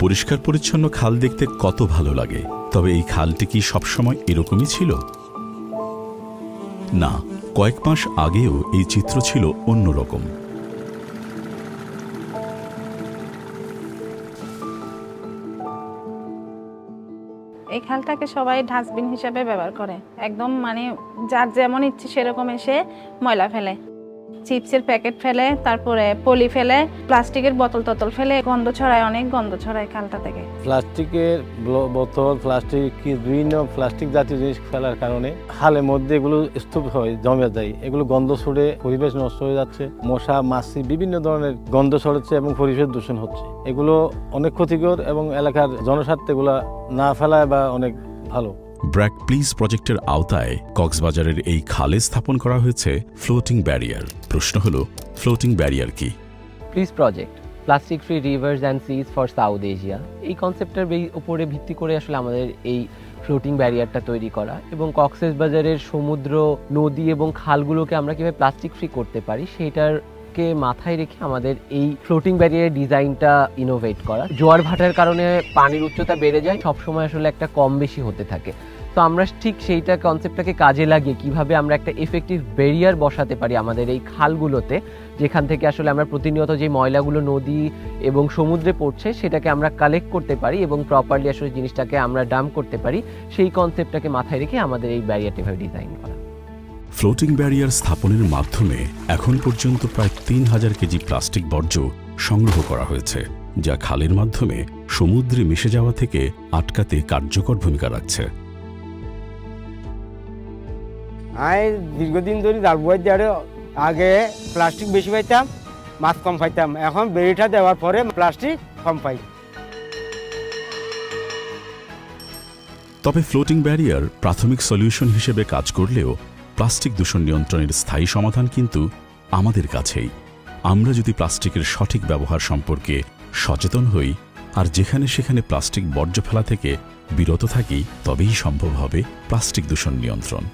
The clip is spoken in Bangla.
পরিষ্কার পরিচ্ছন্ন খাল দেখতে কত ভালো লাগে, তবে এই খালটি কি সবসময় এরকমই ছিল? না, কয়েক মাস আগেও এই চিত্র ছিল অন্যরকম। এই খালটাকে সবাই ডাস্টবিন হিসেবে ব্যবহার করে, একদম মানে যার যেমন ইচ্ছে সেরকম এসে ময়লা ফেলে, চিপসের প্যাকেট ফেলে, তারপরে পলি ফেলে, প্লাস্টিকের বোতল টতল ফেলে, গন্ধ ছড়ায়, অনেক গন্ধ ছড়ায় খালটা থেকে। প্লাস্টিকের বোতল, বিভিন্ন প্লাস্টিক জাতীয় জিনিস ফেলার কারণে খালের মধ্যে এগুলো স্তূপ হয়, জমে যায়, এগুলো গন্ধ ছড়ে পরিবেশ নষ্ট হয়ে যাচ্ছে, মশা মাছি বিভিন্ন ধরনের গন্ধ ছড়াচ্ছে এবং পরিবেশ দূষণ হচ্ছে। এগুলো অনেক ক্ষতিকর এবং এলাকার জনস্বার্থে এগুলো না ফেলায় বা অনেক ভালো। ব্র্যাক প্লিজ প্রজেক্টের আওতায় কক্সবাজারের এই খালে স্থাপন করা হয়েছে ফ্লোটিং ব্যারিয়ার। প্রশ্ন হলো, ফ্লোটিং ব্যারিয়ার কি? Please project plastic free rivers and seas for South Asia, এই কনসেপ্টের উপরে ভিত্তি করে আসলে আমাদের এই ফ্লোটিং ব্যারিয়ারটা তৈরি করা, এবং কক্সবাজারের সমুদ্র, নদী এবং খালগুলোকে আমরা কীভাবে প্লাস্টিক ফ্রি করতে পারি সেটাকে মাথায় রেখে আমাদের এই ফ্লোটিং ব্যারিয়ারের ডিজাইনটা ইনোভেট করা। জোয়ার ভাটার কারণে পানির উচ্চতা বেড়ে যায়, সবসময় আসলে একটা কম বেশি হতে থাকে, তো আমরা ঠিক সেইটা কনসেপ্টটাকে কাজে লাগিয়ে কিভাবে আমরা একটা এফেক্টিভ ব্যারিয়ার বসাতে পারি আমাদের এই খালগুলোতে, যেখান থেকে আসলে আমরা প্রতিনিয়ত যে ময়লাগুলো নদী এবং সমুদ্রে পড়ছে সেটাকে আমরা কালেক্ট করতে পারি এবং প্রপারলি আসলে জিনিসটাকে আমরা ডাম্প করতে পারি, সেই কনসেপ্টটাকে মাথায় রেখে আমাদের এই ব্যারিয়ারটা এভাবে ডিজাইন করা। ফ্লোটিং ব্যারিয়ার স্থাপনের মাধ্যমে এখন পর্যন্ত প্রায় 3000 কেজি প্লাস্টিক বর্জ্য সংগ্রহ করা হয়েছে, যা খালের মাধ্যমে সমুদ্রে মিশে যাওয়া থেকে আটকাতে কার্যকর ভূমিকা রাখছে। আমি দীর্ঘদিন ধরে জালবুয়ার আগে প্লাস্টিক বেশি পাইতাম, মাছ কম পাইতাম, এখন বেরিটা দেওয়ার পরে প্লাস্টিক কম পাই। তবে ফ্লোটিং ব্যারিয়ার প্রাথমিক সলিউশন হিসেবে কাজ করলেও প্লাস্টিক দূষণ নিয়ন্ত্রণের স্থায়ী সমাধান কিন্তু আমাদের কাছেই। আমরা যদি প্লাস্টিকের সঠিক ব্যবহার সম্পর্কে সচেতন হই আর যেখানে সেখানে প্লাস্টিক বর্জ্য ফেলা থেকে বিরত থাকি, তবেই সম্ভব হবে প্লাস্টিক দূষণ নিয়ন্ত্রণ।